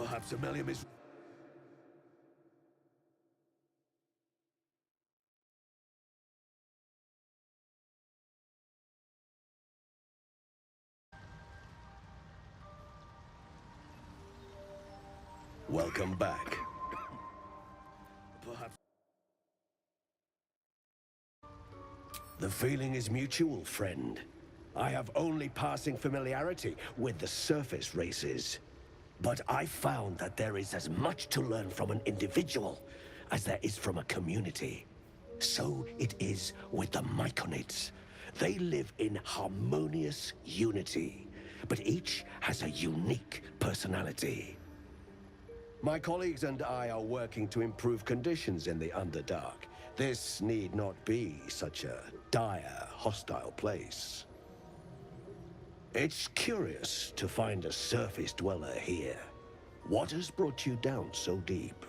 Perhaps Ammonium is... Welcome back. Perhaps... The feeling is mutual, friend. I have only passing familiarity with the surface races. But I found that there is as much to learn from an individual as there is from a community. So it is with the Myconids. They live in harmonious unity, but each has a unique personality. My colleagues and I are working to improve conditions in the Underdark. This need not be such a dire, hostile place. It's curious to find a surface dweller here. What has brought you down so deep?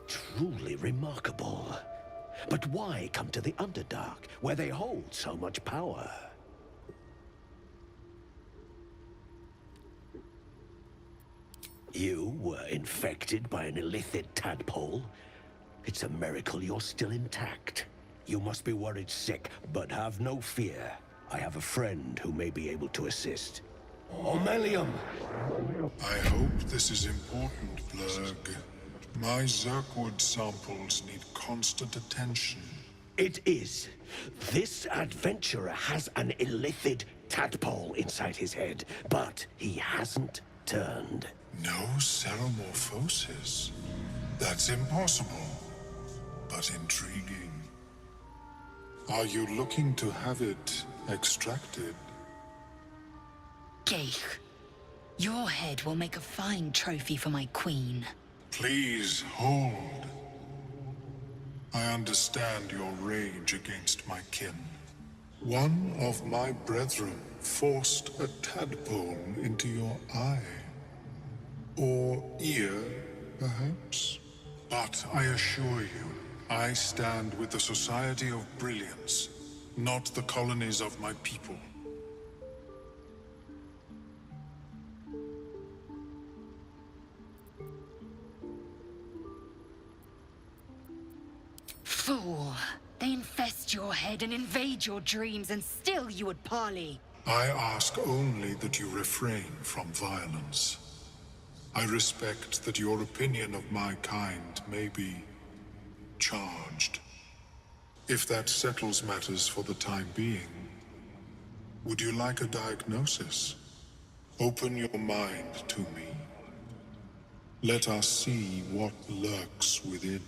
Truly remarkable. But why come to the Underdark, where they hold so much power? You were infected by an illithid tadpole? It's a miracle you're still intact. You must be worried sick, but have no fear. I have a friend who may be able to assist. Omelium! I hope this is important, Blurg. My Zerkwood samples need constant attention. It is. This adventurer has an illithid tadpole inside his head, but he hasn't turned. No seromorphosis. That's impossible, but intriguing. Are you looking to have it extracted? Geich, your head will make a fine trophy for my queen. Please hold. I understand your rage against my kin. One of my brethren forced a tadpole into your eye. Or ear, perhaps? But I assure you, I stand with the Society of Brilliance, not the colonies of my people. Fool! They infest your head and invade your dreams, and still you would parley. I ask only that you refrain from violence. I respect that your opinion of my kind may be charged. If that settles matters for the time being, would you like a diagnosis? Open your mind to me. Let us see what lurks within.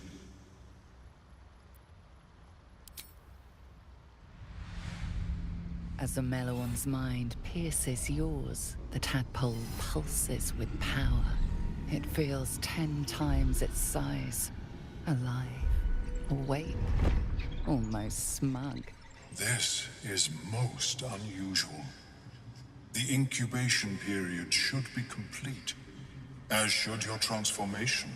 As the Meloan's mind pierces yours, the tadpole pulses with power. It feels 10 times its size. Alive, awake, almost smug. This is most unusual. The incubation period should be complete, as should your transformation.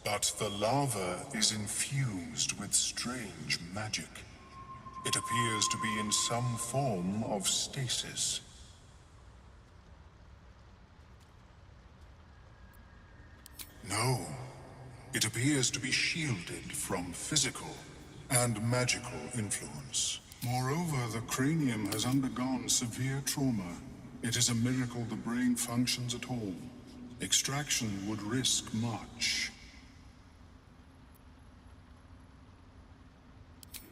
But the larva is infused with strange magic. It appears to be in some form of stasis. No, it appears to be shielded from physical and magical influence. Moreover, the cranium has undergone severe trauma. It is a miracle the brain functions at all. Extraction would risk much.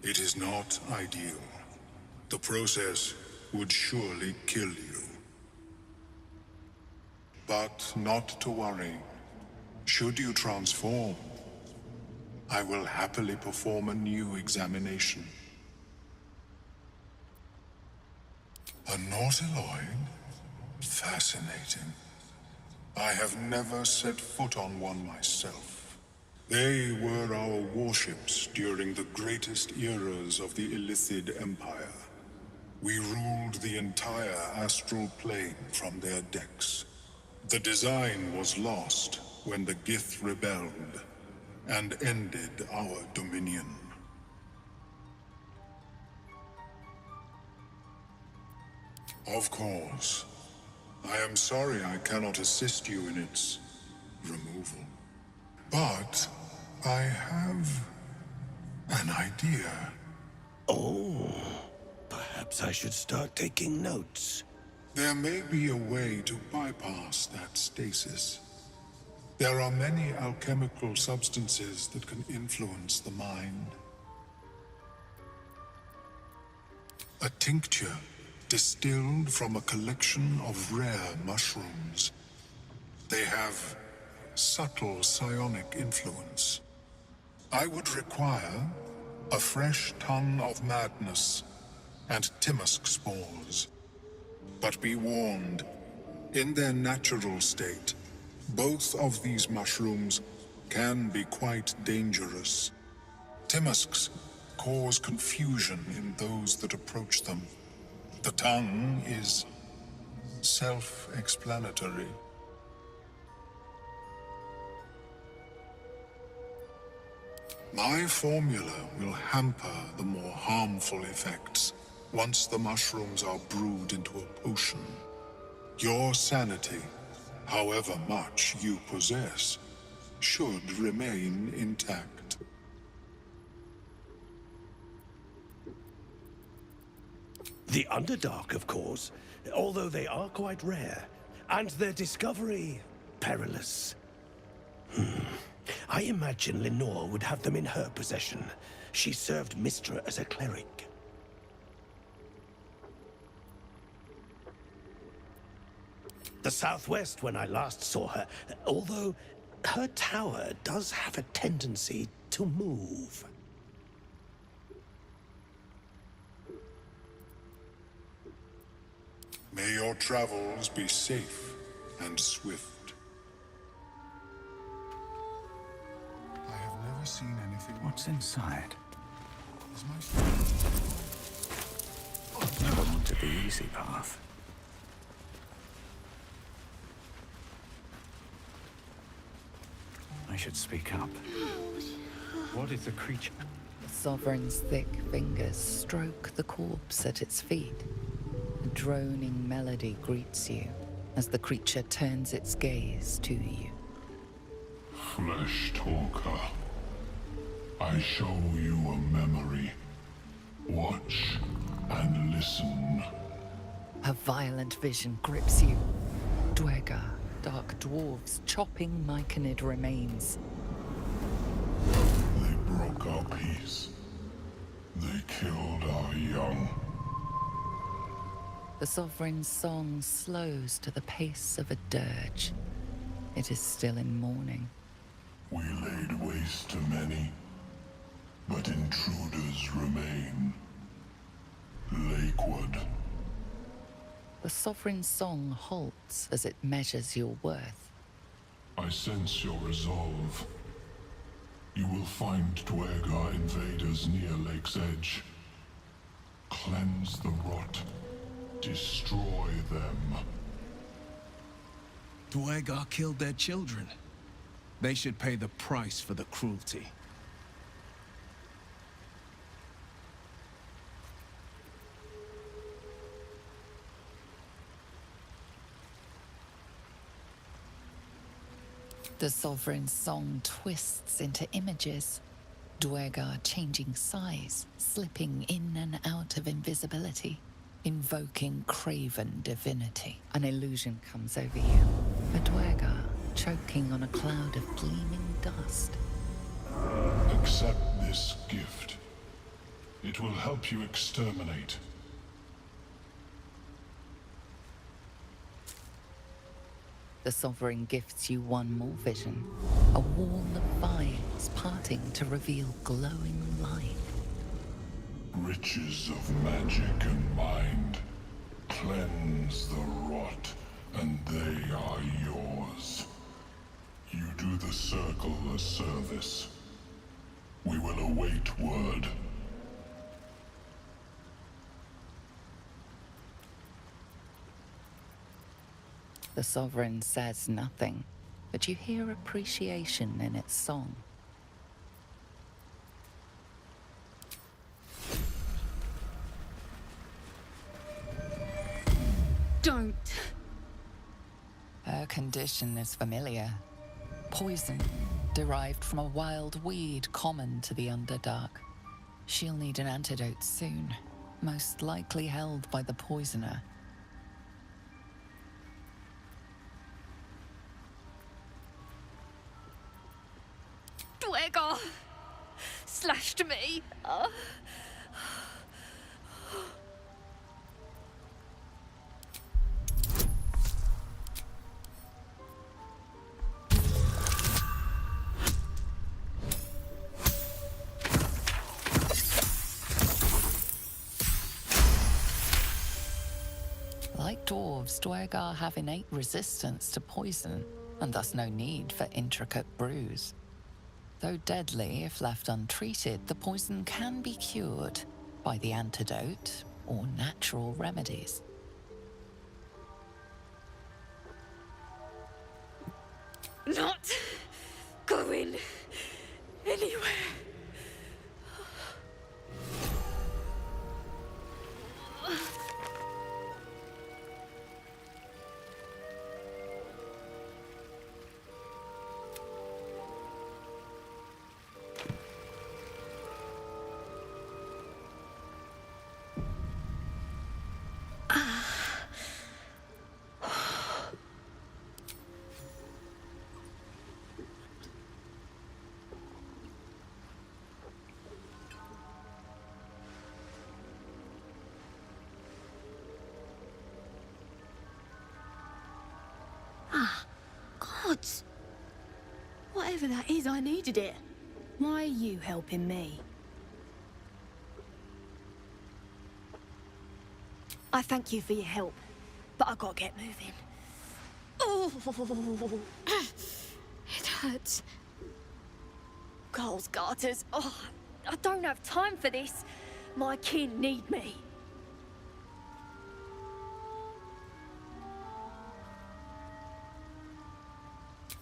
It is not ideal. The process would surely kill you. But not to worry. Should you transform, I will happily perform a new examination. A Nautiloid? Fascinating. I have never set foot on one myself. They were our warships during the greatest eras of the Illithid Empire. We ruled the entire astral plane from their decks. The design was lost when the Gith rebelled and ended our dominion. Of course. I am sorry I cannot assist you in its removal. But I have an idea. Oh, perhaps I should start taking notes. There may be a way to bypass that stasis. There are many alchemical substances that can influence the mind. A tincture distilled from a collection of rare mushrooms. They have subtle psionic influence. I would require a fresh ton of madness and Timusk spores. But be warned, in their natural state, both of these mushrooms can be quite dangerous. Timusks cause confusion in those that approach them. The tongue is self-explanatory. My formula will hamper the more harmful effects once the mushrooms are brewed into a potion. Your sanity, however much you possess, should remain intact. The Underdark, of course, although they are quite rare, and their discovery perilous. I imagine Lenore would have them in her possession. She served Mystra as a cleric. The southwest when I last saw her, although her tower does have a tendency to move. May your travels be safe and swift. I have never seen anything. What's inside? Is my Never wanted the easy path. I should speak up. What is the creature? The Sovereign's thick fingers stroke the corpse at its feet. A droning melody greets you as the creature turns its gaze to you. Flesh talker, I show you a memory. Watch and listen. A violent vision grips you. Dwegar, dark dwarves chopping myconid remains. They broke our peace. They killed our young. The Sovereign's song slows to the pace of a dirge. It is still in mourning. We laid waste to many, but intruders remain. Lakewood. The Sovereign's song halts as it measures your worth. I sense your resolve. You will find Dwegar invaders near Lake's Edge. Cleanse the rot. Destroy them. Dwegar killed their children. They should pay the price for the cruelty. The Sovereign's song twists into images. Dwegar changing size, slipping in and out of invisibility, invoking craven divinity. An illusion comes over you. A Dwegar choking on a cloud of gleaming dust. Accept this gift. It will help you exterminate. The Sovereign gifts you one more vision. A wall of vines parting to reveal glowing light. Riches of magic and mind. Cleanse the rot, and they are yours. You do the Circle a service. We will await word. The Sovereign says nothing, but you hear appreciation in its song. Her condition is familiar. Poison, derived from a wild weed common to the Underdark. She'll need an antidote soon, most likely held by the poisoner. Dwegar slashed me. Like dwarves, Dwegar have innate resistance to poison, and thus no need for intricate brews. Though deadly if left untreated, the poison can be cured by the antidote or natural remedies. Not going anywhere. Gods! Whatever that is, I needed it. Why are you helping me? I thank you for your help, but I gotta get moving. Oh, it hurts. Girls' garters. Oh, I don't have time for this. My kin need me.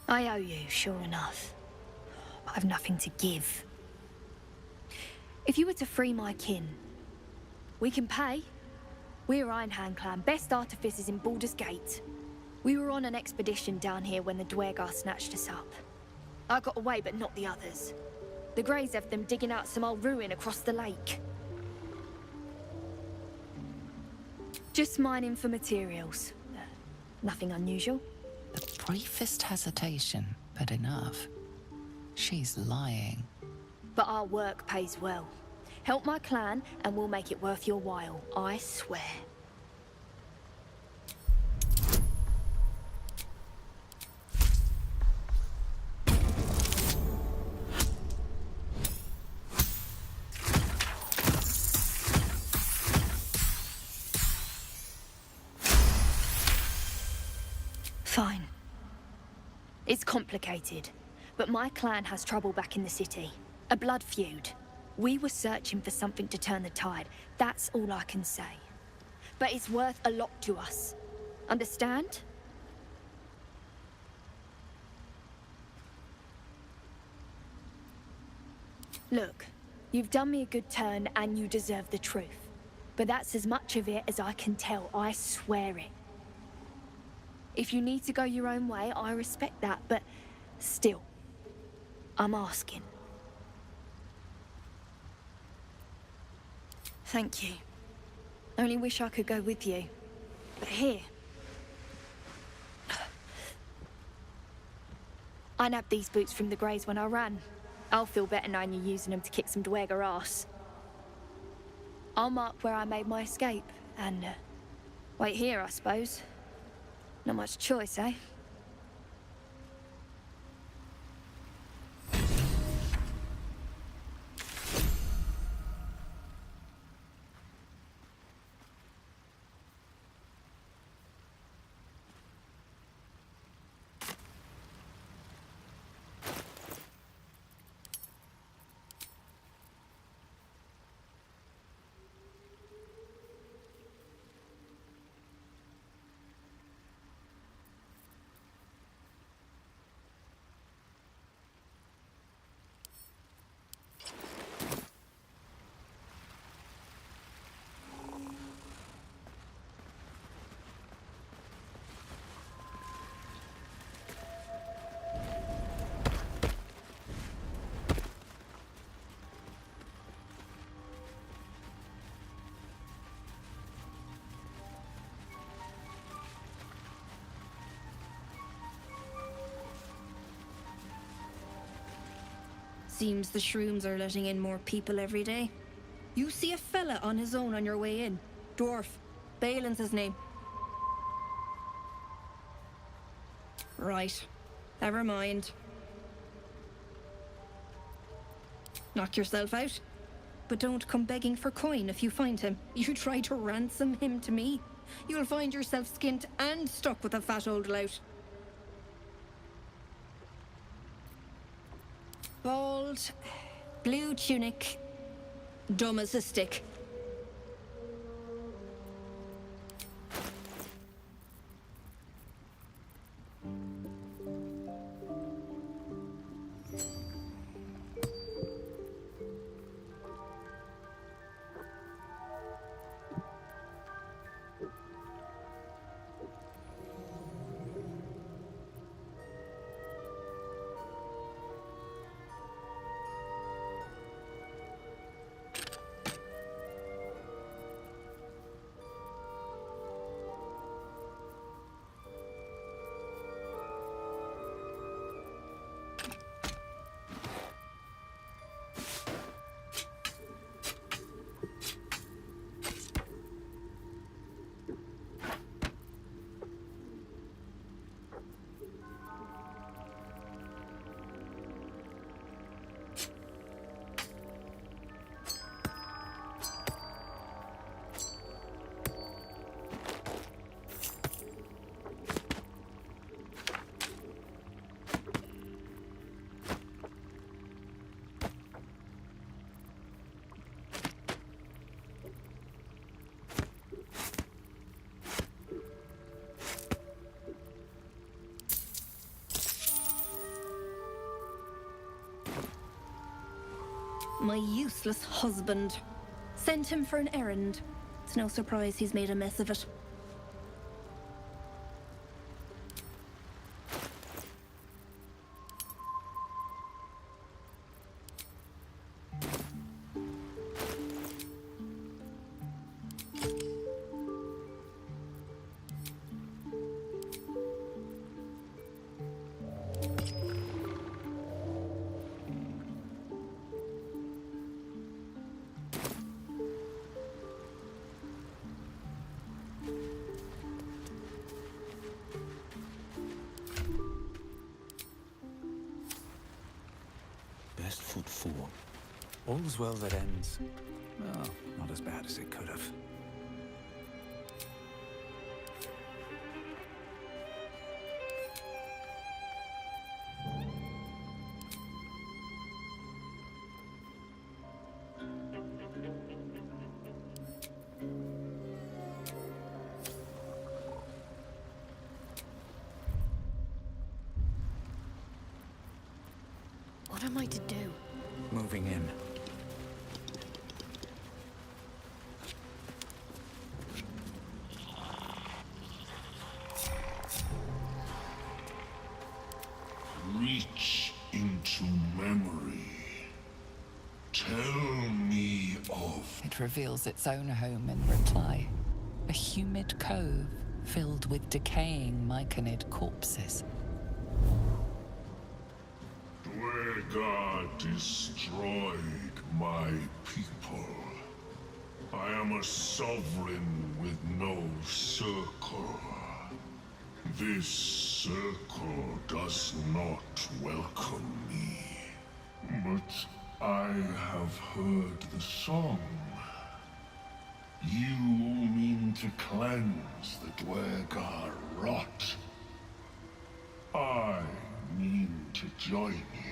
I owe you, sure enough. But I've nothing to give. If you were to free my kin, we can pay. We're Ironhand Clan, best artificers in Baldur's Gate. We were on an expedition down here when the Dwegar snatched us up. I got away, but not the others. The Greys have them digging out some old ruin across the lake. Just mining for materials. Nothing unusual. The briefest hesitation, but enough. She's lying. But our work pays well. Help my clan, and we'll make it worth your while, I swear. Fine. It's complicated, but my clan has trouble back in the city. A blood feud. We were searching for something to turn the tide. That's all I can say. But it's worth a lot to us. Understand? Look, you've done me a good turn and you deserve the truth. But that's as much of it as I can tell, I swear it. If you need to go your own way, I respect that, but still, I'm asking. Thank you. Only wish I could go with you. But here... I nabbed these boots from the Greys when I ran. I'll feel better knowing you're using them to kick some Dwegar ass. I'll mark where I made my escape, and wait here, I suppose. Not much choice, eh? Seems the shrooms are letting in more people every day. You see a fella on his own on your way in. Dwarf. Balin's his name. Right. Never mind. Knock yourself out. But don't come begging for coin if you find him. You try to ransom him to me, you'll find yourself skint and stuck with a fat old lout. Bald, blue tunic, dumb as a stick. My useless husband. Sent him for an errand. It's no surprise he's made a mess of it. Best foot forward. All's well that ends. Well, not as bad as it could have. What am I to do? Moving in. Reach into memory. Tell me of... It reveals its own home in reply. A humid cove filled with decaying myconid corpses. Dwargar destroyed my people. I am a sovereign with no circle. This circle does not welcome me. But I have heard the song. You mean to cleanse the Dwargar rot. I mean to join you.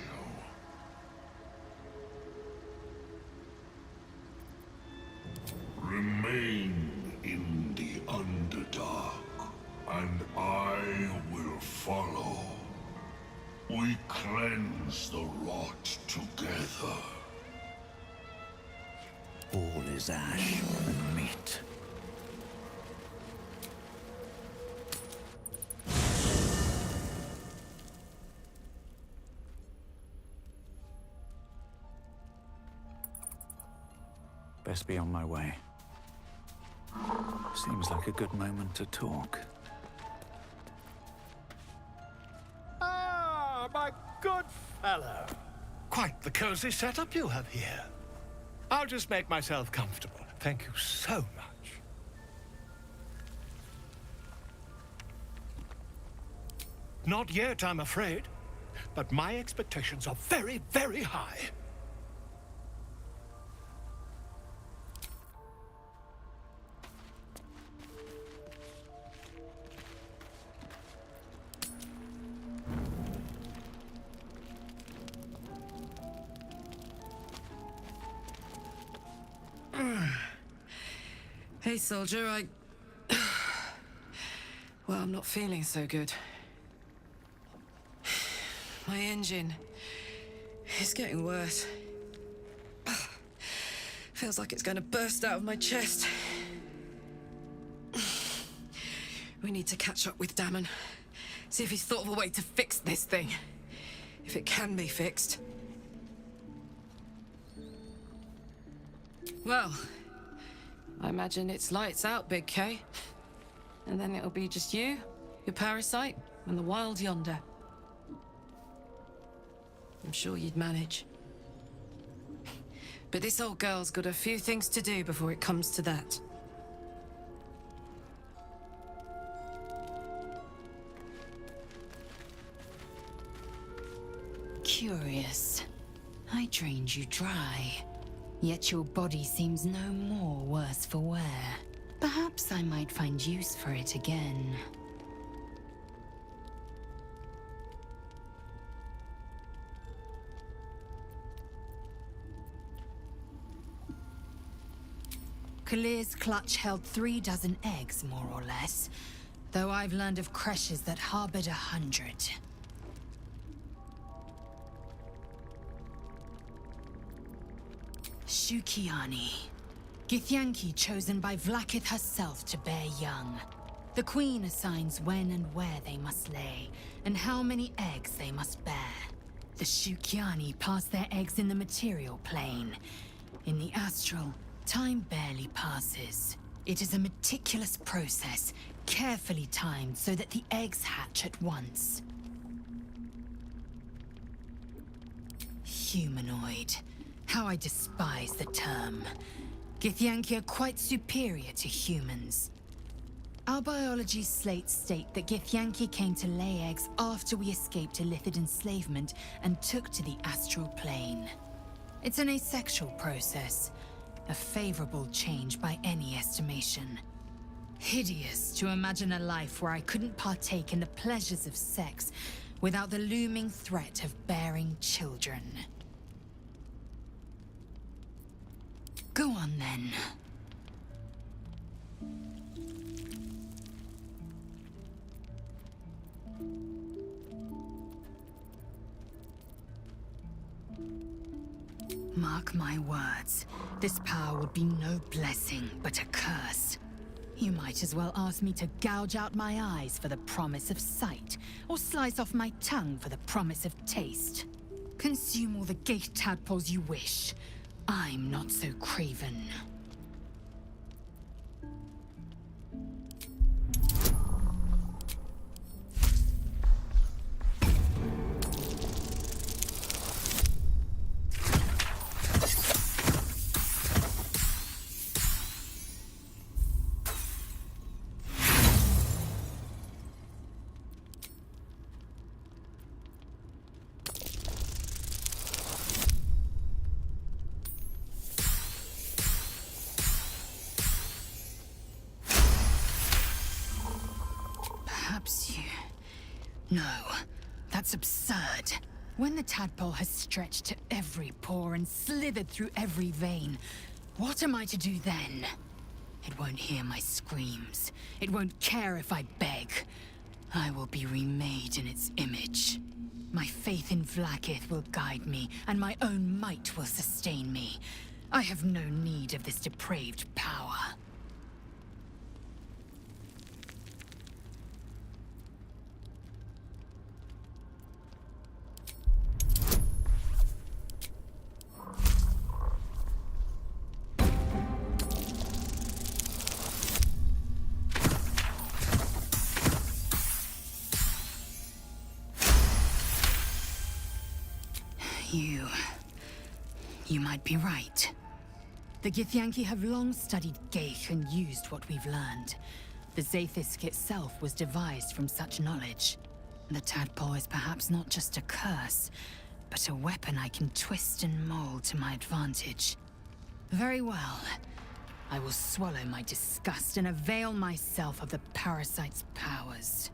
Remain in the Underdark, and I will follow. We cleanse the rot together. All is ash and meat. Best be on my way. Seems like a good moment to talk. Ah, my good fellow. Quite the cozy setup you have here. I'll just make myself comfortable. Thank you so much. Not yet, I'm afraid. But my expectations are very, very high. Hey, soldier, well, I'm not feeling so good. My engine is getting worse. Feels like it's going to burst out of my chest. We need to catch up with Damon. See if he's thought of a way to fix this thing. If it can be fixed. Well, I imagine it's lights out, Big K. And then it'll be just you, your parasite, and the wild yonder. I'm sure you'd manage. But this old girl's got a few things to do before it comes to that. Curious. I drained you dry. Yet your body seems no more worse for wear. Perhaps I might find use for it again. Kalir's clutch held 3 dozen eggs, more or less. Though I've learned of creches that harbored 100. Shukiani. Githyanki chosen by Vlakith herself to bear young. The queen assigns when and where they must lay, and how many eggs they must bear. The Shukiani pass their eggs in the material plane. In the astral, time barely passes. It is a meticulous process, carefully timed so that the eggs hatch at once. Humanoid. How I despise the term. Githyanki are quite superior to humans. Our biology slates state that Githyanki came to lay eggs after we escaped Illithid enslavement and took to the astral plane. It's an asexual process, a favorable change by any estimation. Hideous to imagine a life where I couldn't partake in the pleasures of sex without the looming threat of bearing children. Go on then. Mark my words, this power would be no blessing, but a curse. You might as well ask me to gouge out my eyes for the promise of sight, or slice off my tongue for the promise of taste. Consume all the gate tadpoles you wish. I'm not so craven. No, that's absurd. When the tadpole has stretched to every pore and slithered through every vein, what am I to do then? It won't hear my screams. It won't care if I beg. I will be remade in its image. My faith in Vlakith will guide me, and my own might will sustain me. I have no need of this depraved power. You might be right. The Githyanki have long studied Geich and used what we've learned. The Zaithisk itself was devised from such knowledge. The tadpole is perhaps not just a curse, but a weapon I can twist and mold to my advantage. Very well. I will swallow my disgust and avail myself of the parasite's powers.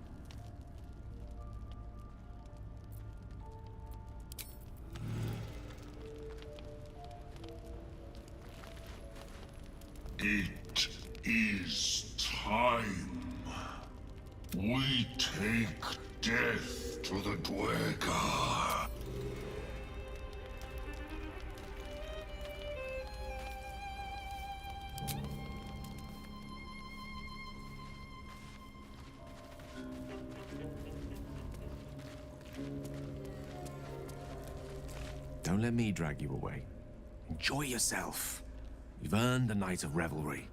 It is time. We take death to the Dwergar. Don't let me drag you away. Enjoy yourself. You've earned a night of revelry.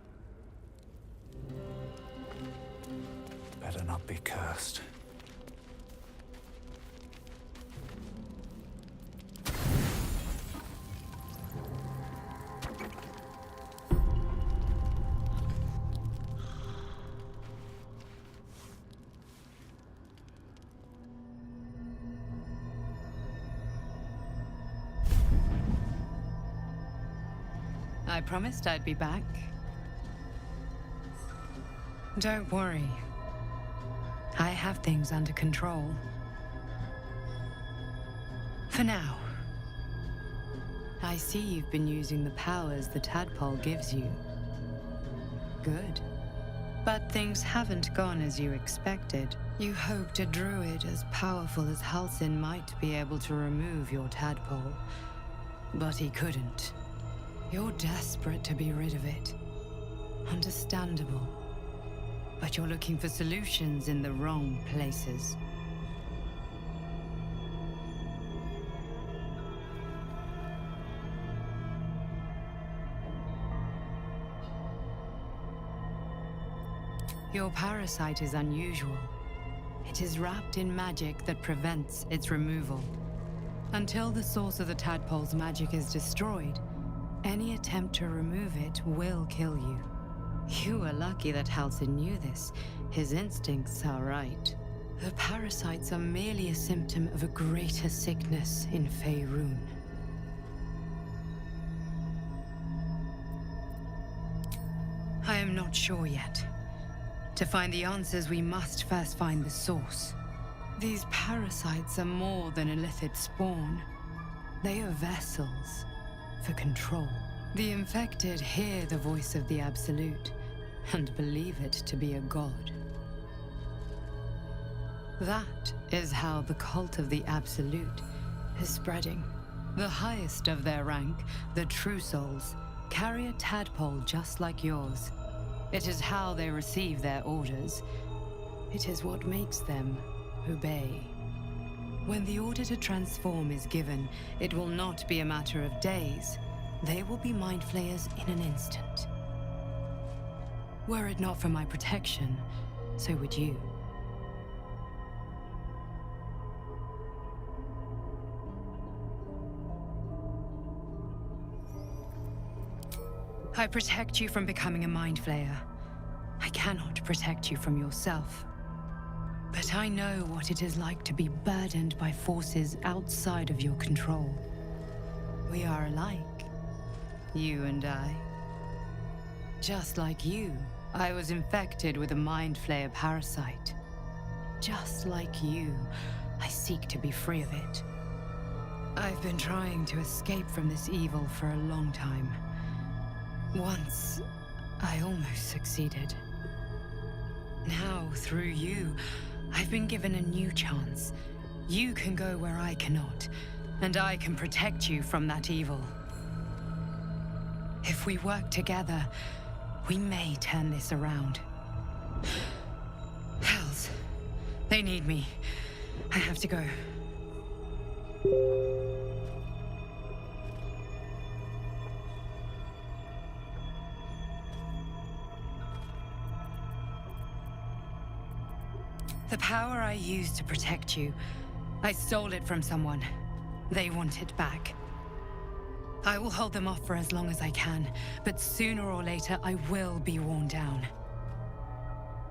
Better not be cursed. I promised I'd be back. Don't worry. I have things under control. For now. I see you've been using the powers the tadpole gives you. Good. But things haven't gone as you expected. You hoped a druid as powerful as Halsin might be able to remove your tadpole. But he couldn't. You're desperate to be rid of it. Understandable. But you're looking for solutions in the wrong places. Your parasite is unusual. It is wrapped in magic that prevents its removal. Until the source of the tadpole's magic is destroyed, any attempt to remove it will kill you. You were lucky that Halsin knew this. His instincts are right. The parasites are merely a symptom of a greater sickness in Faerun. I am not sure yet. To find the answers, we must first find the source. These parasites are more than illithid spawn. They are vessels for control. The infected hear the voice of the Absolute and believe it to be a god. That is how the cult of the Absolute is spreading. The highest of their rank, the True Souls, carry a tadpole just like yours. It is how they receive their orders. It is what makes them obey. When the order to transform is given, it will not be a matter of days. They will be mind flayers in an instant. Were it not for my protection, so would you. I protect you from becoming a mind flayer. I cannot protect you from yourself. But I know what it is like to be burdened by forces outside of your control. We are alike, you and I. Just like you, I was infected with a mind flayer parasite. Just like you, I seek to be free of it. I've been trying to escape from this evil for a long time. Once, I almost succeeded. Now, through you, I've been given a new chance. You can go where I cannot, and I can protect you from that evil. If we work together, we may turn this around. Hells, they need me. I have to go. The power I used to protect you, I stole it from someone. They want it back. I will hold them off for as long as I can, but sooner or later I will be worn down.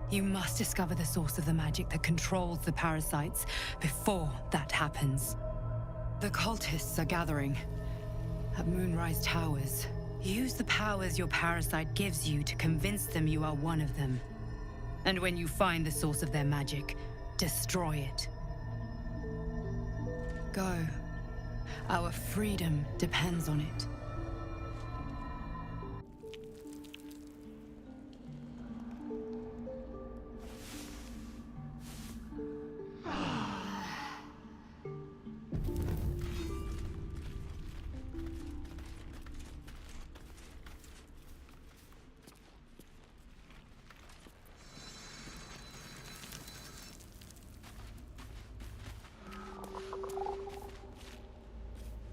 You must discover the source of the magic that controls the parasites before that happens. The cultists are gathering at Moonrise Towers. Use the powers your parasite gives you to convince them you are one of them. And when you find the source of their magic, destroy it. Go. Our freedom depends on it.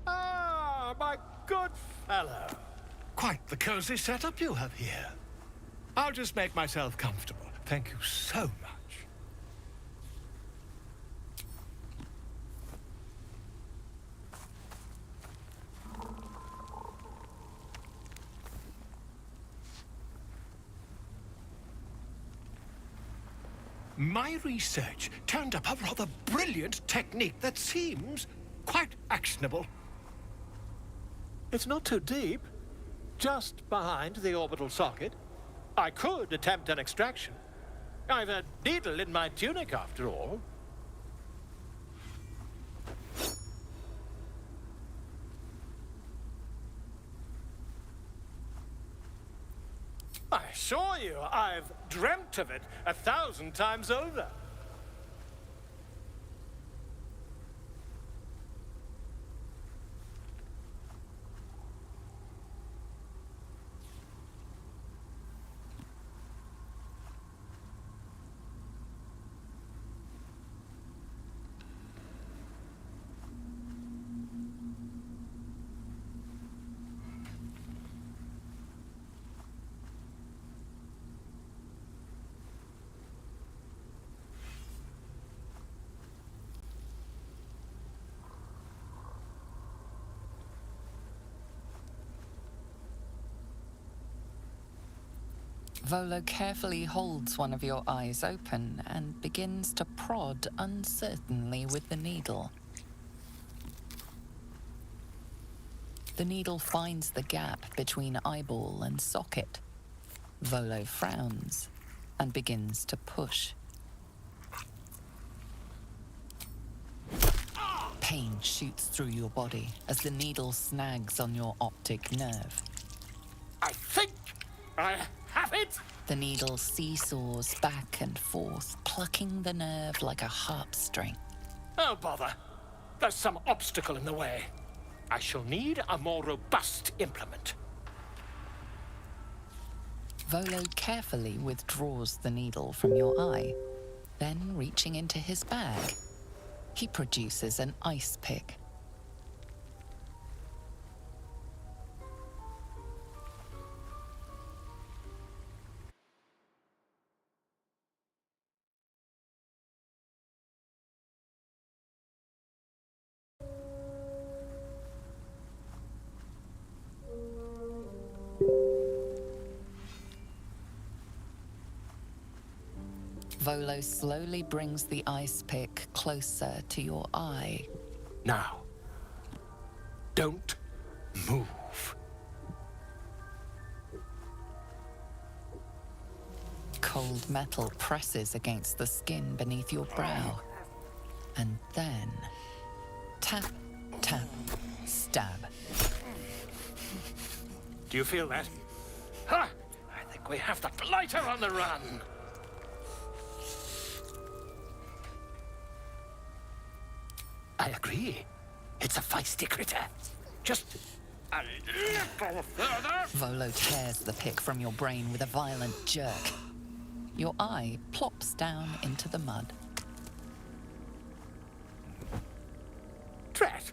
Ah, my good fellow. Quite the cozy setup you have here. I'll just make myself comfortable. Thank you so much. My research turned up a rather brilliant technique that seems quite actionable. It's not too deep. Just behind the orbital socket. I could attempt an extraction. I've a needle in my tunic, after all. I assure you, I've dreamt of it 1,000 times over. Volo carefully holds one of your eyes open and begins to prod uncertainly with the needle. The needle finds the gap between eyeball and socket. Volo frowns and begins to push. Pain shoots through your body as the needle snags on your optic nerve. I think I have it! The needle seesaws back and forth, plucking the nerve like a harp string. Oh, bother. There's some obstacle in the way. I shall need a more robust implement. Volo carefully withdraws the needle from your eye. Then, reaching into his bag, he produces an ice pick. Volo slowly brings the ice pick closer to your eye. Now, don't move. Cold metal presses against the skin beneath your brow. And then, tap, tap, stab. Do you feel that? Ha! I think we have the blighter on the run. I agree. It's a feisty critter. Just a little further. Volo tears the pick from your brain with a violent jerk. Your eye plops down into the mud. Drat!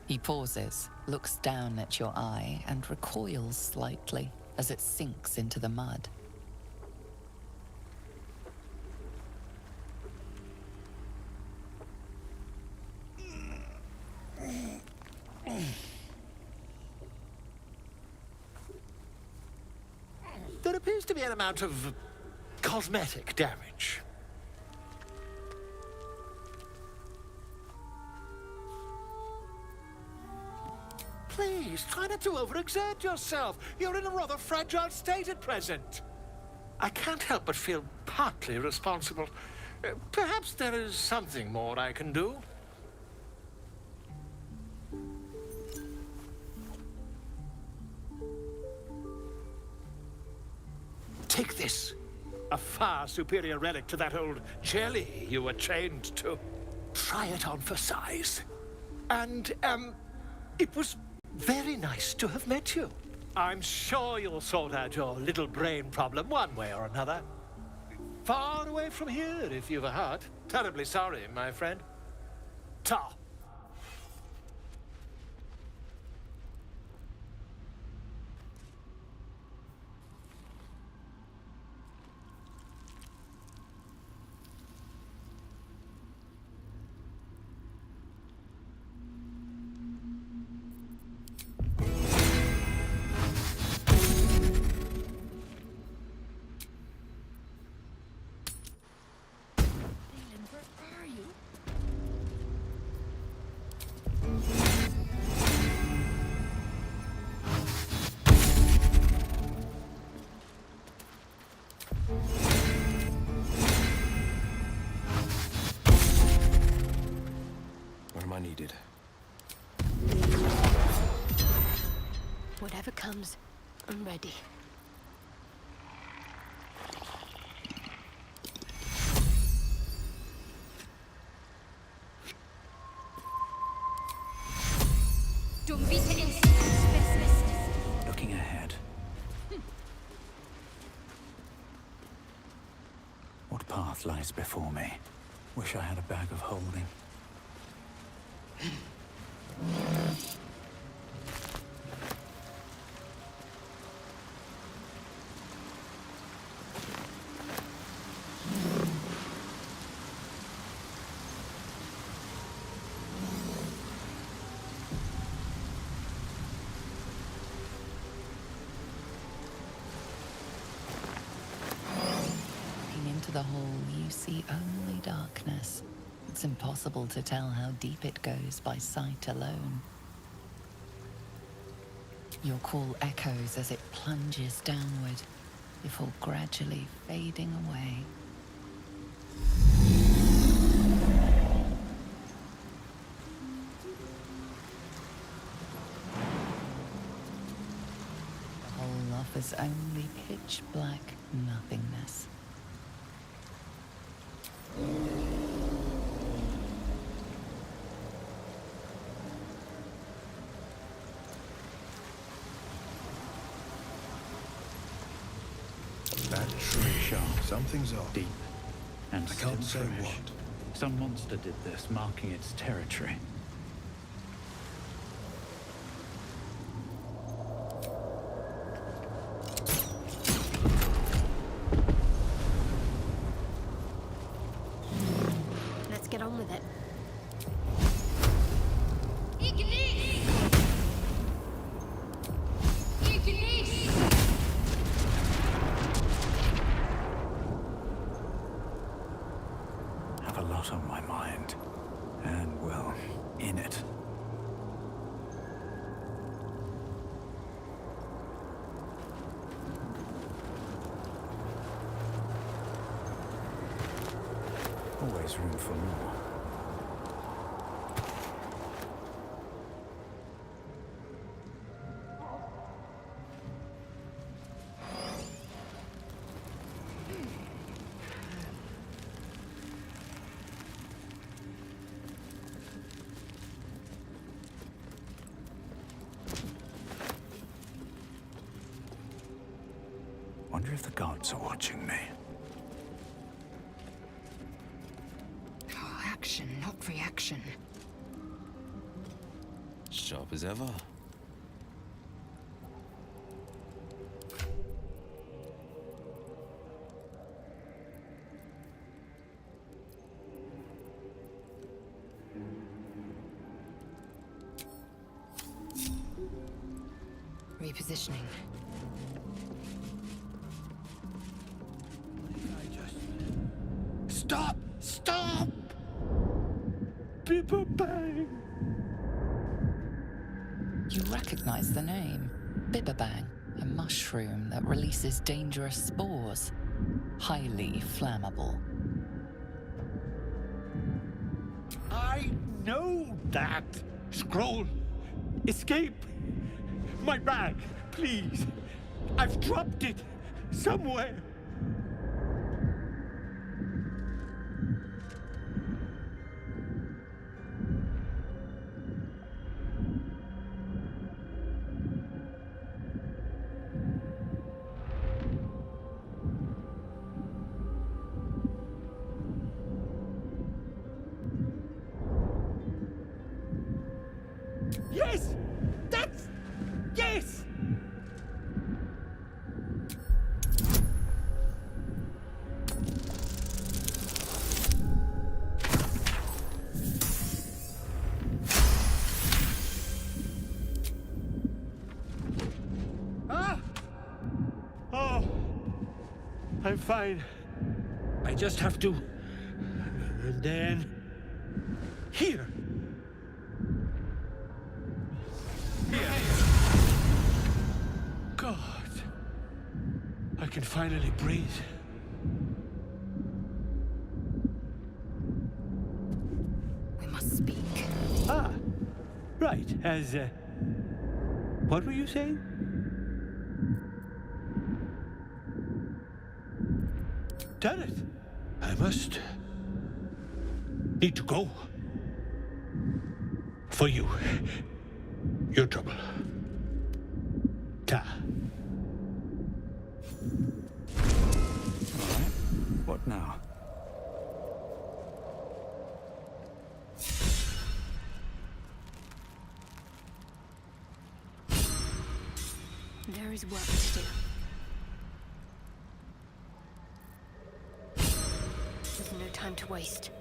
He pauses, looks down at your eye, and recoils slightly as it sinks into the mud. appears to be an amount of cosmetic damage. Please, try not to overexert yourself. You're in a rather fragile state at present. I can't help but feel partly responsible. Perhaps there is something more I can do. Take this. A far superior relic to that old jelly you were chained to. Try it on for size. And, it was very nice to have met you. I'm sure you'll sort out your little brain problem one way or another. Far away from here, if you've a heart. Terribly sorry, my friend. Ta. Where am I needed? Whatever comes, I'm ready. Looking ahead. What path lies before me? Wish I had a bag of holding. Looking into the hole, you see only darkness. It's impossible to tell how deep it goes by sight alone. Your call echoes as it plunges downward, before gradually fading away. The hole offers only pitch black nothingness. That tree. Sharp, Something's off. deep, and I can't still say fresh. what. Some monster did this, marking its territory. Let's get on with it. Have a lot on my mind. And, well, in it. Always room for more. Wonder if the gods are watching me. Oh, action, not reaction. Sharp as ever. Repositioning. Stop! Stop! Bibberbang! You recognize the name. Bibberbang, a mushroom that releases dangerous spores. Highly flammable. I know that! Scroll! Escape! My bag, please! I've dropped it somewhere! Yes! That's... yes! Ah! Oh! I'm fine. I just have to... And then... Here! God, I can finally breathe. We must speak. Ah, right, what were you saying? Damn it, I must need to go. For you, your trouble. Ta. What now? There is work to do. There's no time to waste.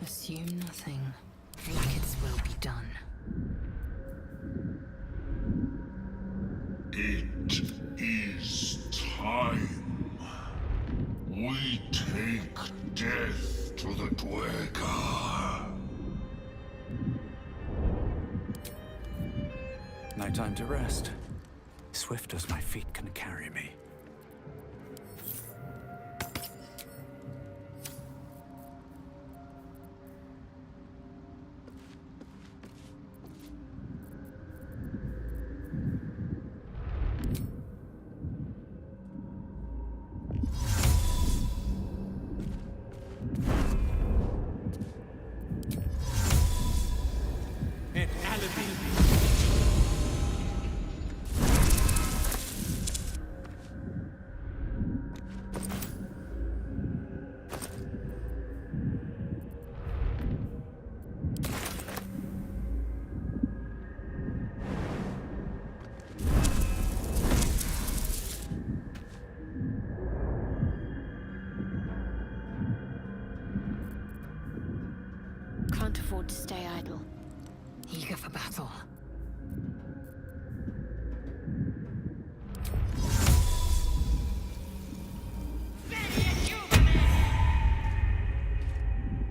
Assume nothing. Like its will be done. It is time. We take death to the Dwergar. No time to rest. Swift as my feet can carry me. Can't afford to stay idle. Eager for battle.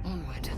Onward.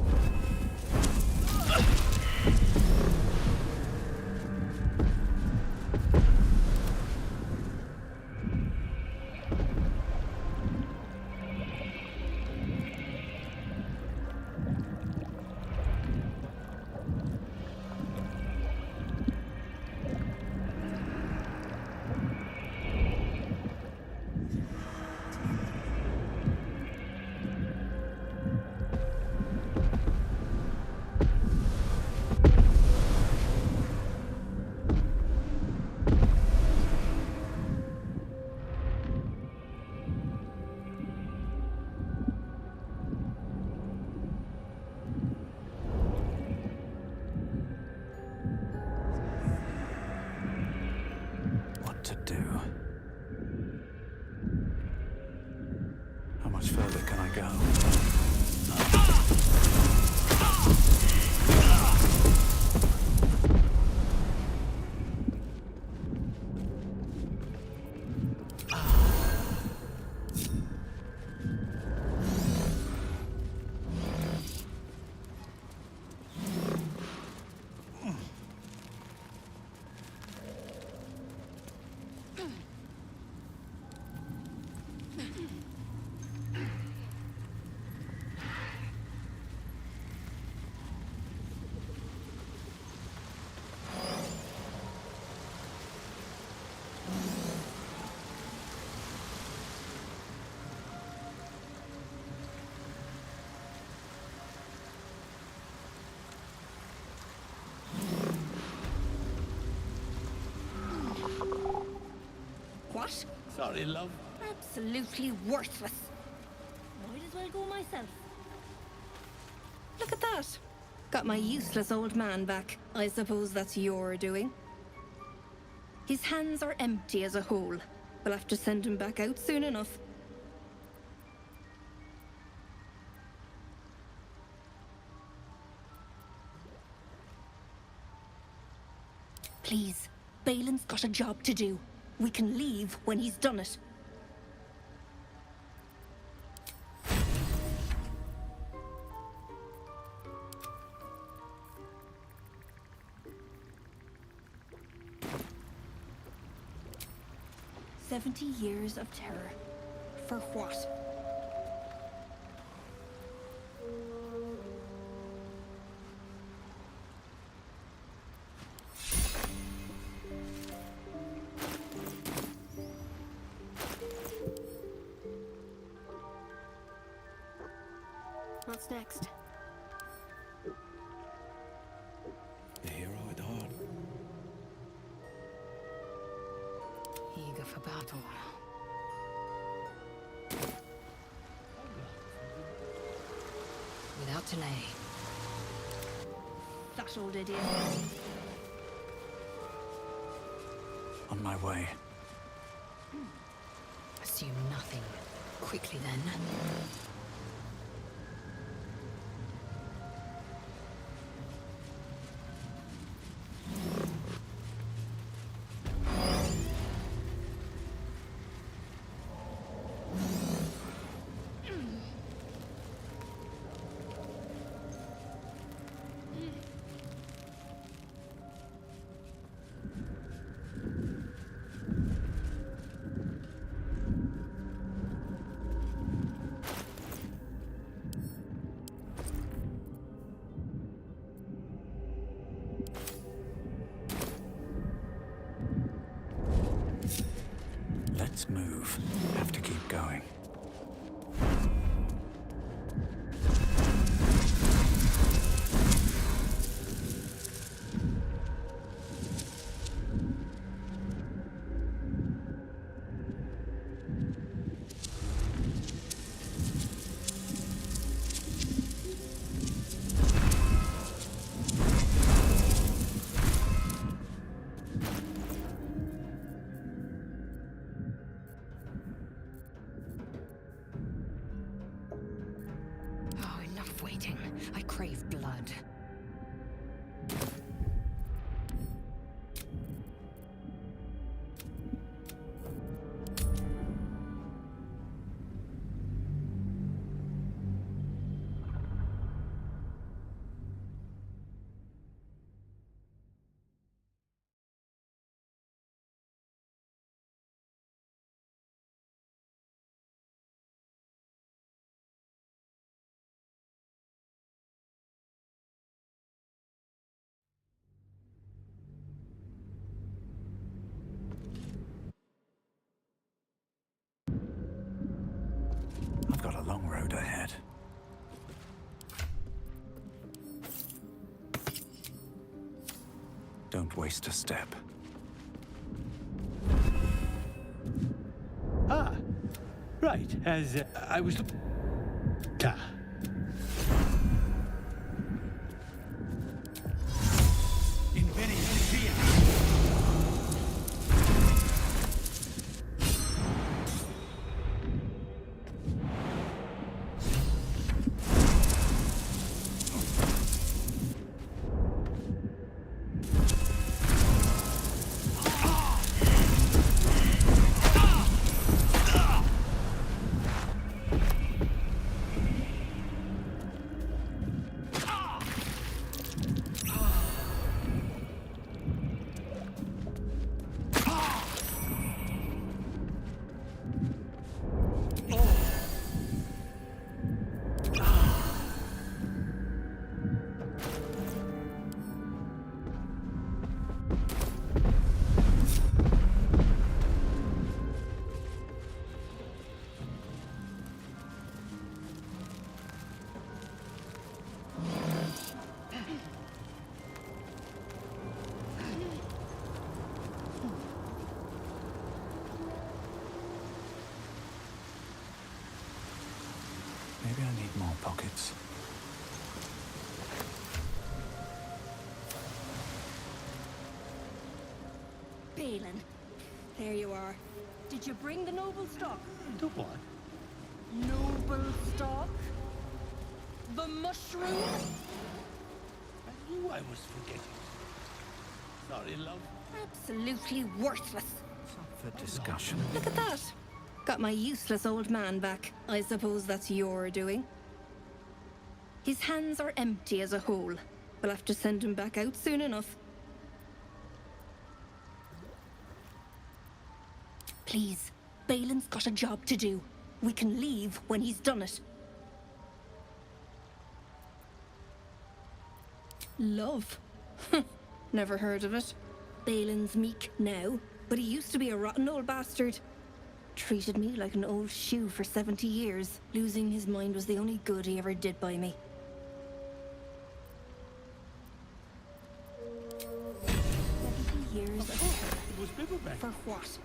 What? Sorry, love. Absolutely worthless. Might as well go myself. Look at that. Got my useless old man back. I suppose that's your doing. His hands are empty as a whole. We'll have to send him back out soon enough. Please, Balin's got a job to do. We can leave when he's done it. "70 years of terror. For what?" What's next? The hero at heart. Eager for battle. Without delay. That old idiot. On my way. Assume nothing. Quickly then. Let's move. Have to keep going. Oh, enough waiting. I crave blood. I've got a long road ahead. Don't waste a step. Ah, right. As I was. Ah. lives. Balin, there you are. Did you bring the noble stock? The what? Noble stock? The mushroom? I knew I was forgetting. Sorry, love. Absolutely worthless. For discussion. Look at that. Got my useless old man back. I suppose that's your doing. His hands are empty as a whole. We'll have to send him back out soon enough. Please, Balin's got a job to do. We can leave when he's done it. Love? Never heard of it. Balin's meek now, but he used to be a rotten old bastard. Treated me like an old shoe for 70 years. Losing his mind was the only good he ever did by me. 70 years of terror. It was Bibbleback. For what?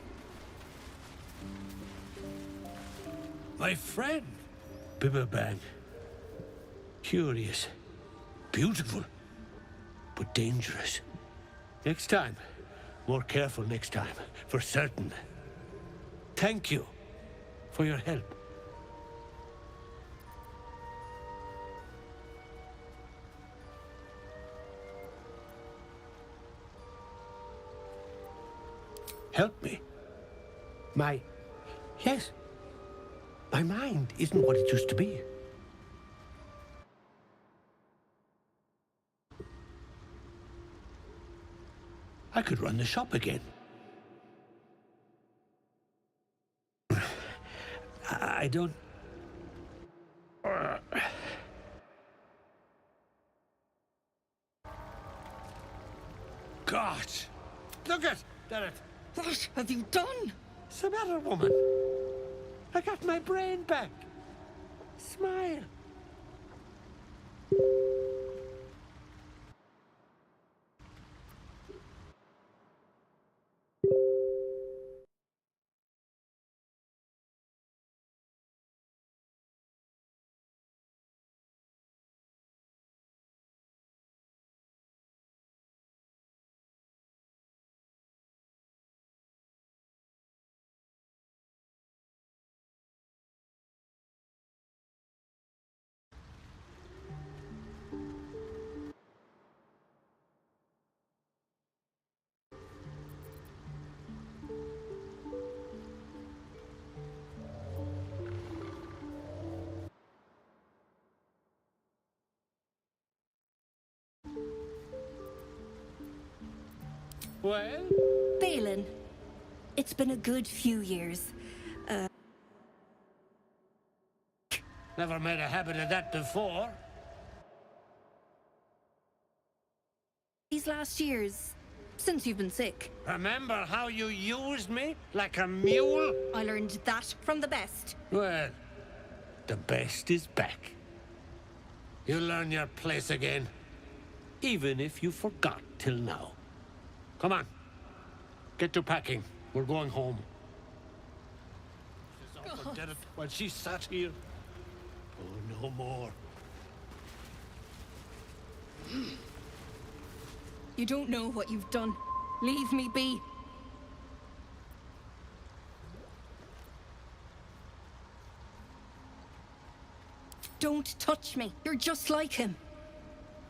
My friend. Bibbleback. Curious. Beautiful. But dangerous. Next time. More careful next time. For certain. Thank you for your help. Help me. Yes. My mind isn't what it used to be. I could run the shop again. I don't... God! Look at that! What have you done? What's the matter, woman? I got my brain back. Smile. Well? Balin, it's been a good few years. Never made a habit of that before. These last years, since you've been sick. Remember how you used me like a mule? I learned that from the best. Well, the best is back. You'll learn your place again. Even if you forgot till now. Come on. Get to packing. We're going home. Forget it while she sat here. Oh, no more. You don't know what you've done. Leave me be. Don't touch me. You're just like him.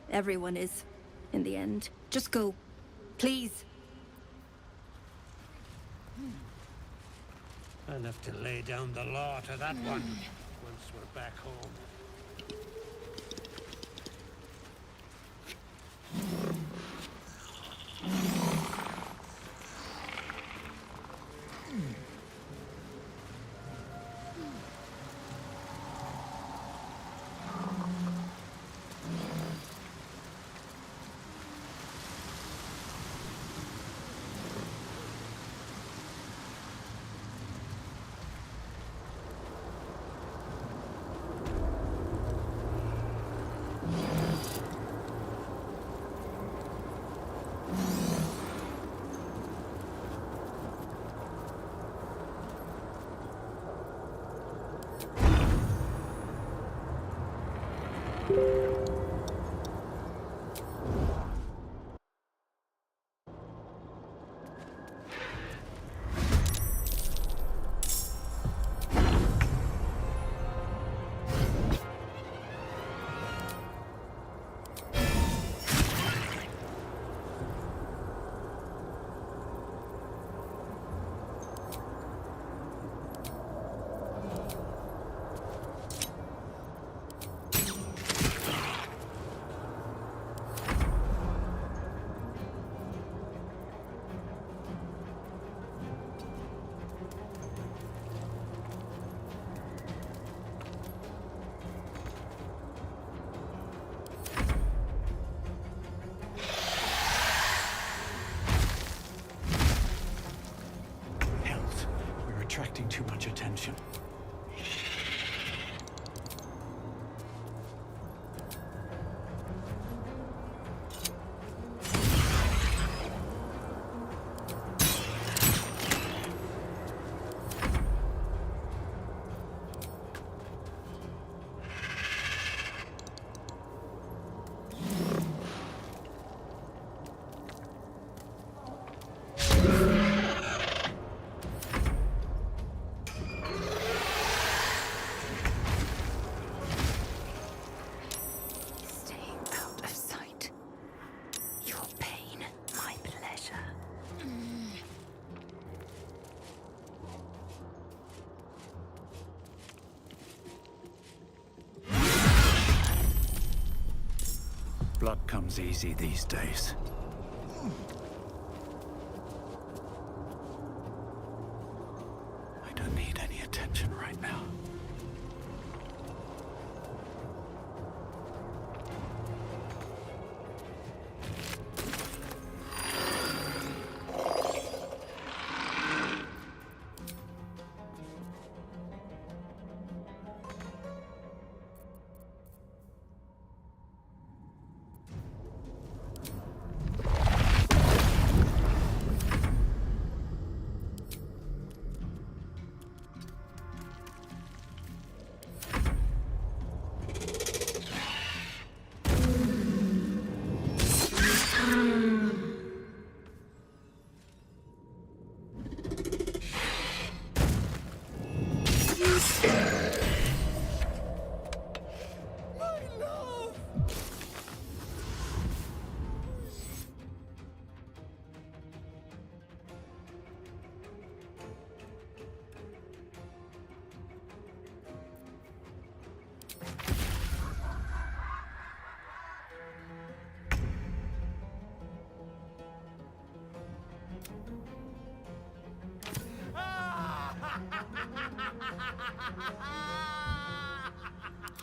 Everyone is, in the end. Just go. Please. I'll have to lay down the law to that one once we're back home. too much attention. Staying out of sight. Your pain, my pleasure. Blood comes easy these days. I don't need any attention right now.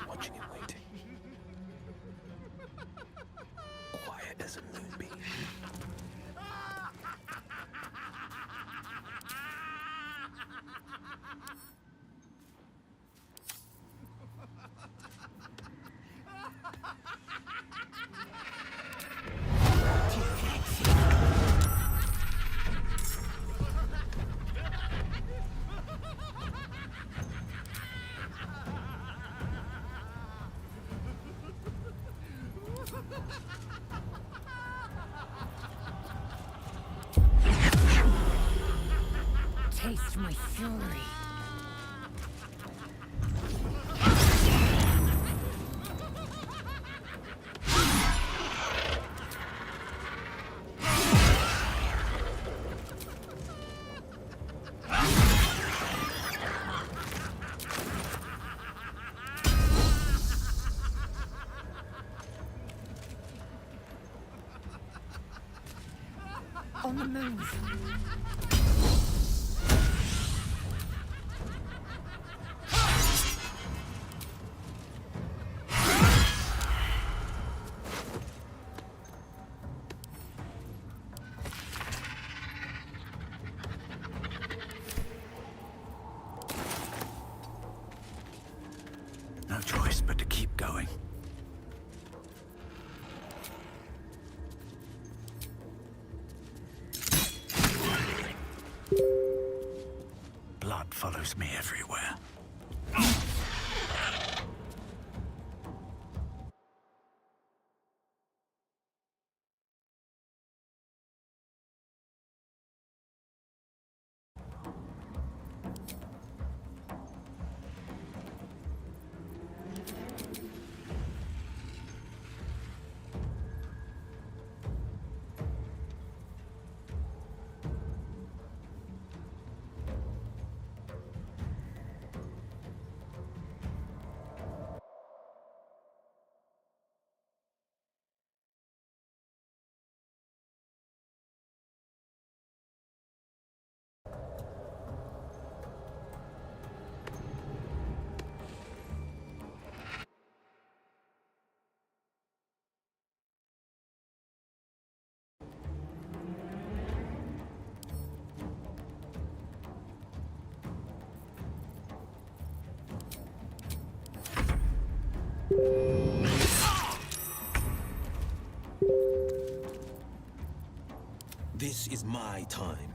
Watching and waiting. Quiet as a moonbeam. Taste my fury. On the move. No choice but to keep going. Blood follows me everywhere. This is my time.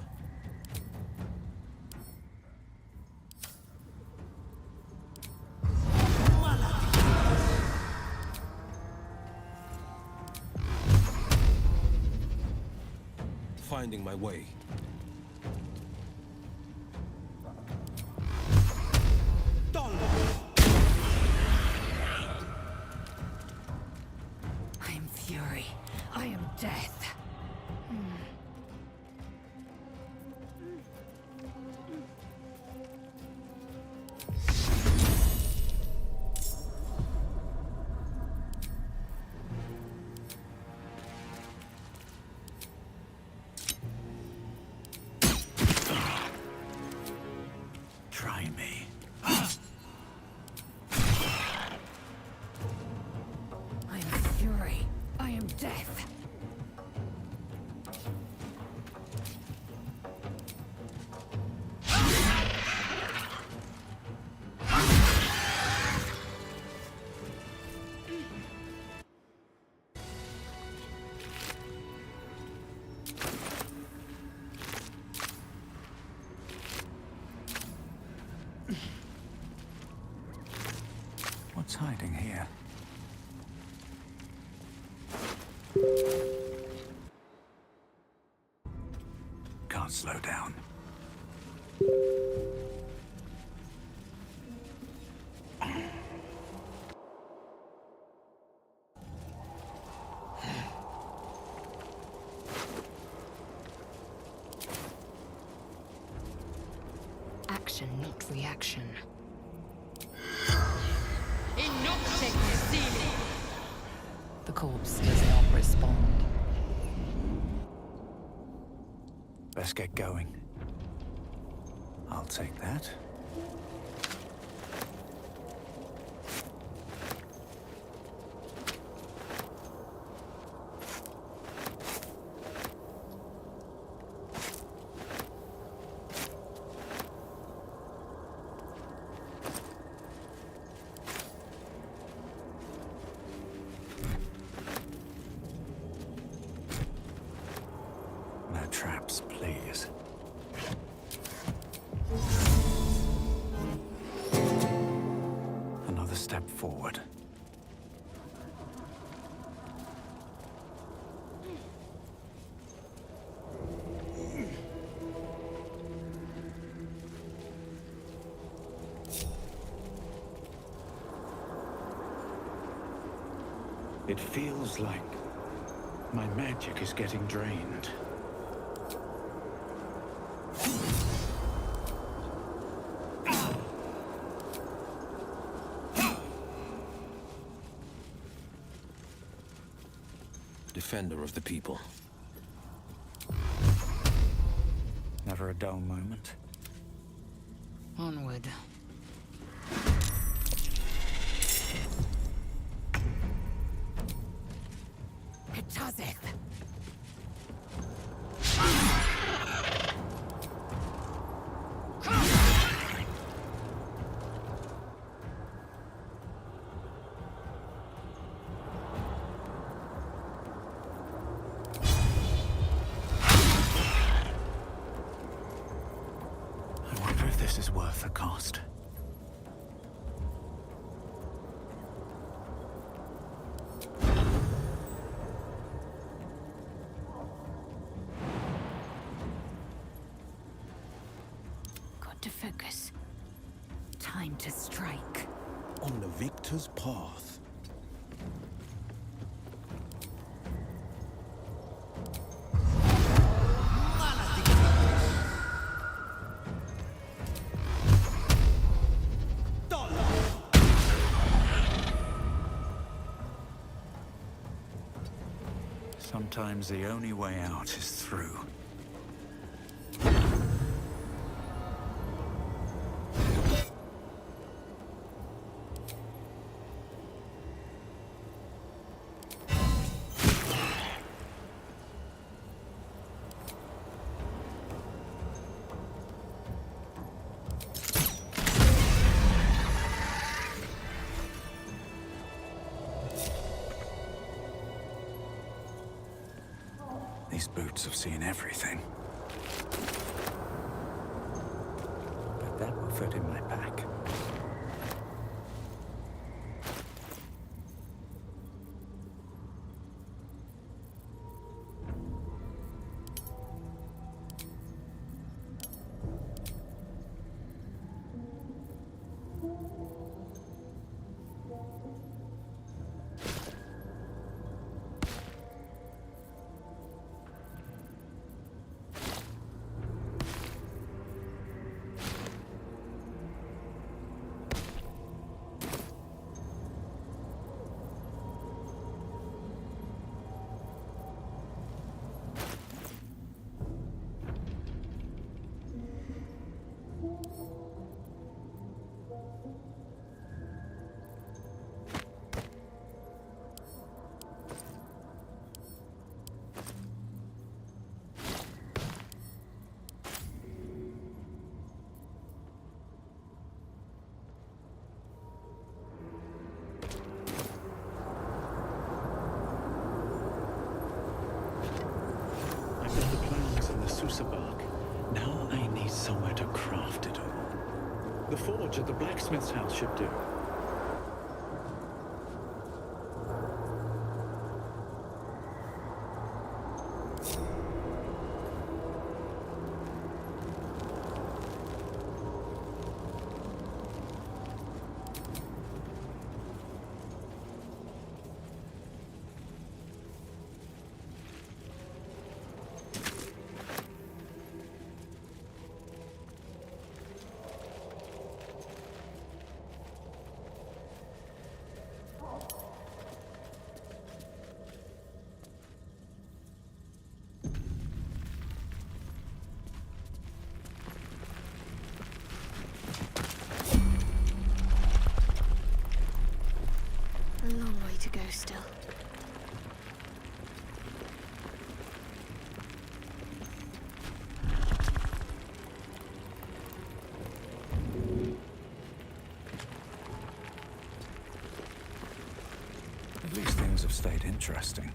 Finding my way. I am fury. I am death. Try me. I am fury. I am death. What's hiding here? Can't slow down. Action, not reaction. The corpse does not respond. Best get going. I'll take that. No traps, please. Another step forward. It feels like my magic is getting drained. Defender of the people. Never a dull moment. Onward. It doesn't. I wonder if this is worth the cost. Got to focus. Time to strike. On the victor's path. Sometimes the only way out is through. These boots have seen everything. But that will fit in my pack. Bark. Now I need somewhere to craft it all. The forge at the blacksmith's house should do. A long way to go still. At least things have stayed interesting.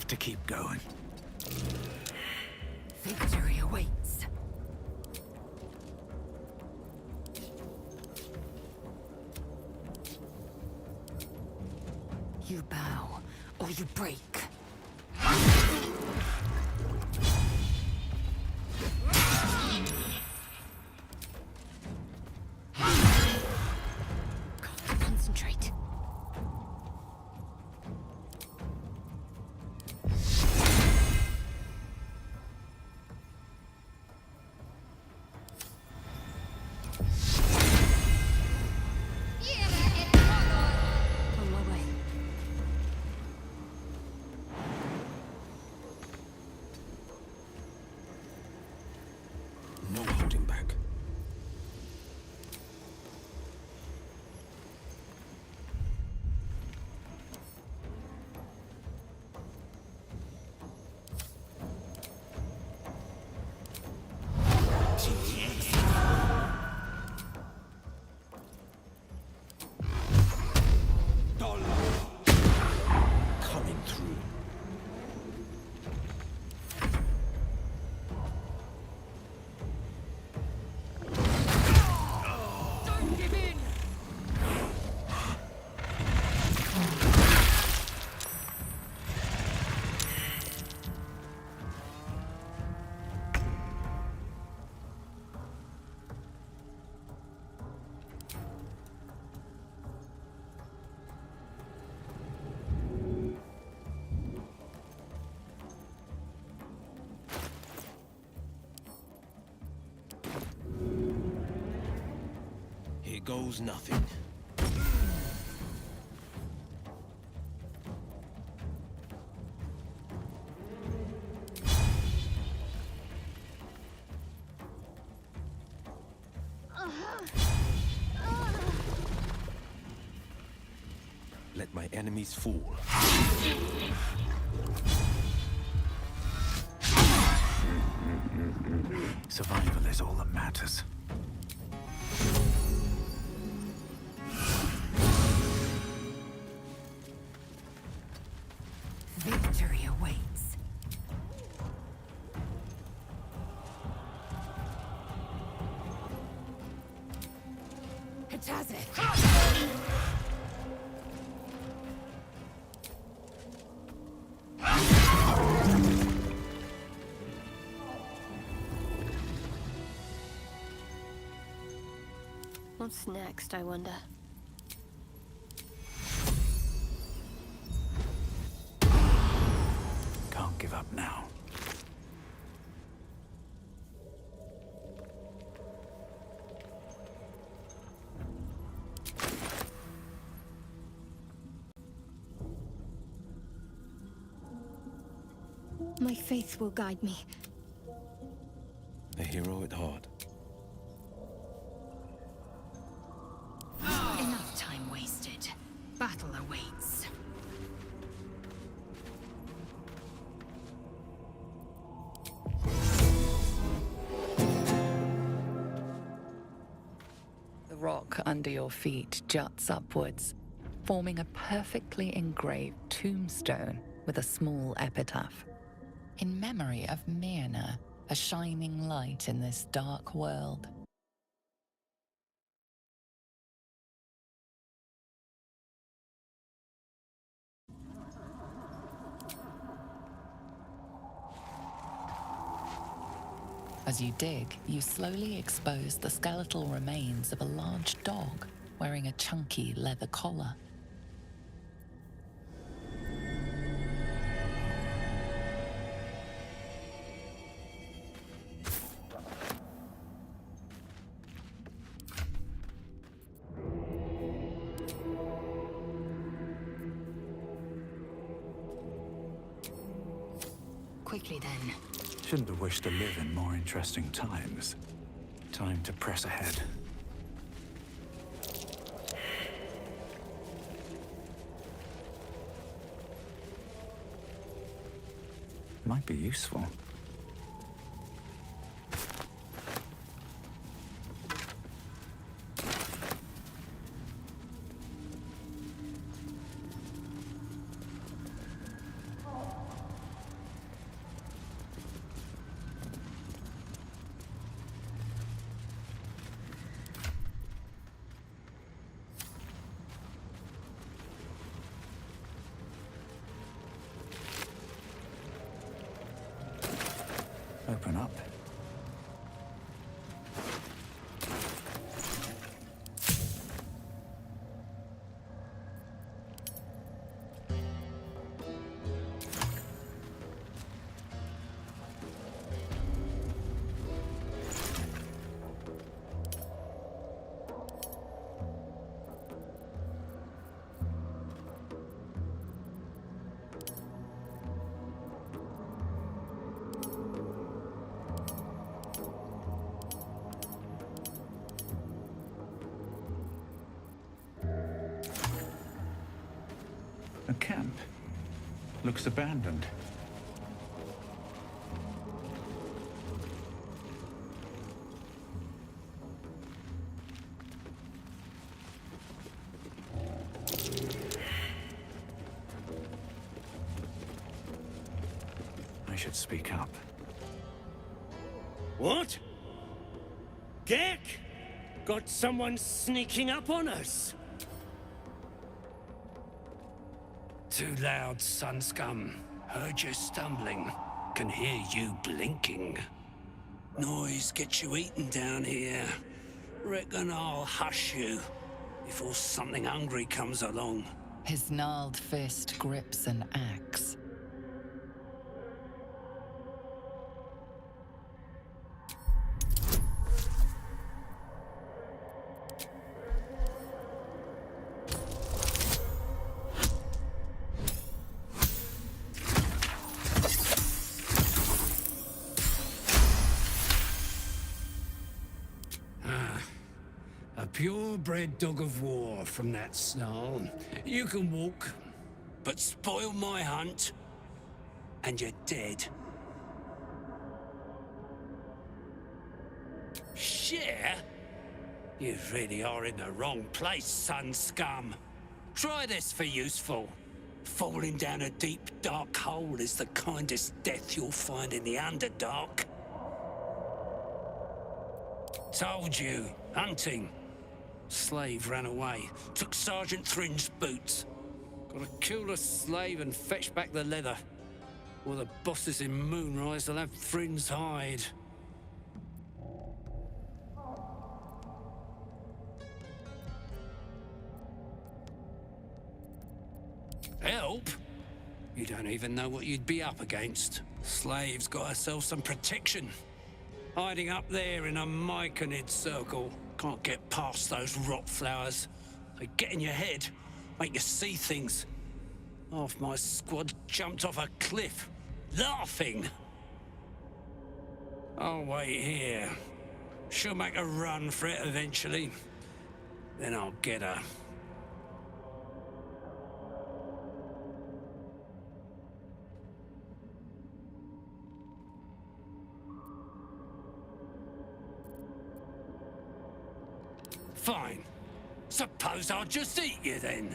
To keep going. Victory awaits. You bow, or you break. Concentrate. On my way. No holding back. Coming through. Don't give in! Here goes nothing. Let my enemies fall. Survival is all that matters. Victory awaits. It has it. What's next, I wonder? Can't give up now. My faith will guide me. A hero at heart. Enough time wasted. Battle awaits. The rock under your feet juts upwards, forming a perfectly engraved tombstone with a small epitaph. In memory of Myrna, a shining light in this dark world. As you dig, you slowly expose the skeletal remains of a large dog wearing a chunky leather collar. Quickly then. Shouldn't have wished to live in more interesting times. Time to press ahead. Might be useful. Open up. A camp. Looks abandoned. I should speak up. What? Gek? Got someone sneaking up on us? Too loud, sun scum. Heard you stumbling. Can hear you blinking. Noise gets you eaten down here. Reckon I'll hush you before something hungry comes along. His gnarled fist grips an axe. Purebred dog of war from that snarl. You can walk, but spoil my hunt, and you're dead. Share? You really are in the wrong place, son scum. Try this for useful. Falling down a deep, dark hole is the kindest death you'll find in the Underdark. Told you, hunting. Slave ran away, took Sergeant Thrin's boots. Gotta kill the slave and fetch back the leather. Or the bosses in Moonrise will have Thrin's hide. Help? You don't even know what you'd be up against. Slave's got herself some protection. Hiding up there in a myconid circle. Can't get past those rot flowers. They get in your head, make you see things. Half my squad jumped off a cliff, laughing. I'll wait here. She'll make a run for it eventually. Then I'll get her. Fine. Suppose I'll just eat you then.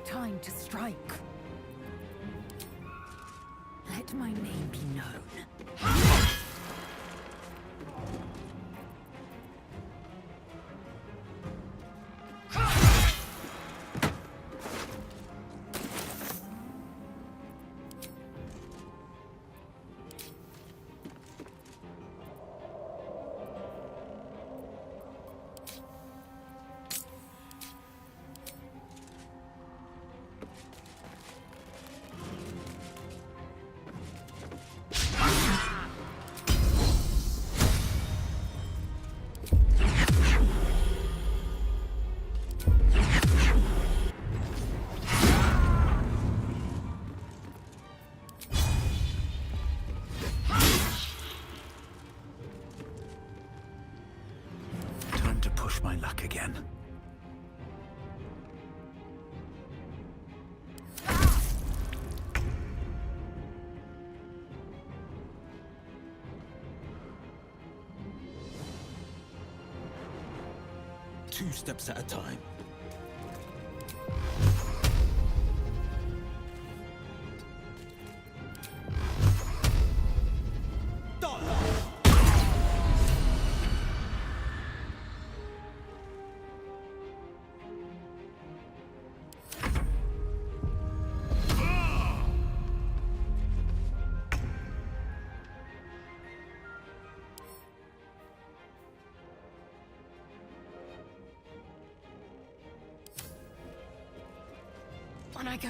Time to strike. Let my name be known. Push my luck again. Two steps at a time. On I go.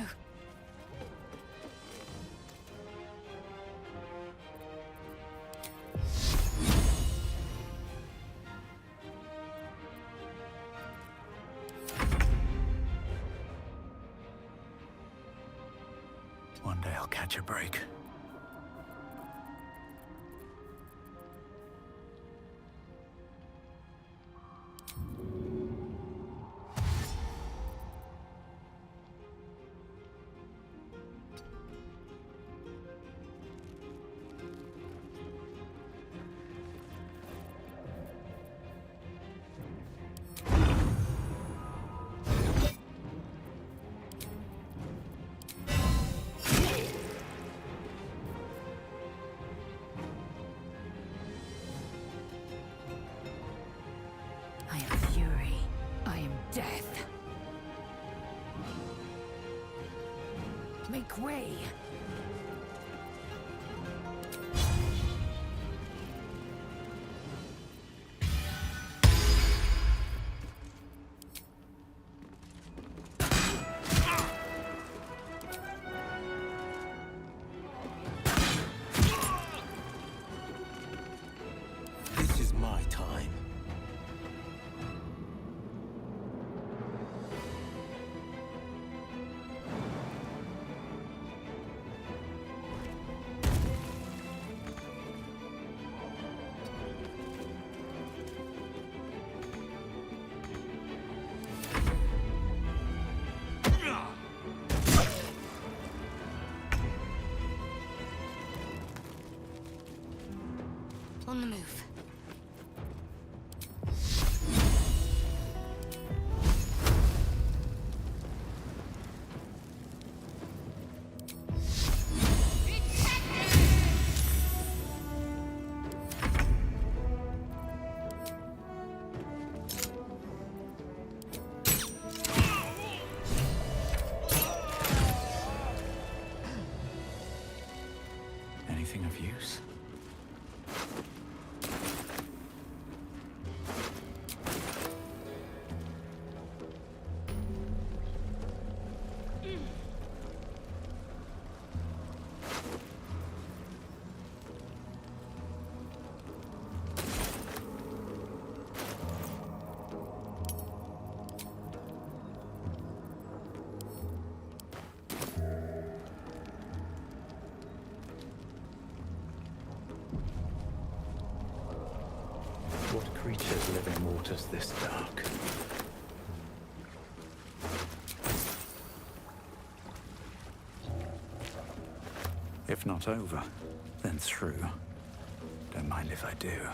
One day I'll catch a break. Make way! This is my time. On the move. Anything of use? What creatures live in waters this dark? If not over, then through. Don't mind if I do.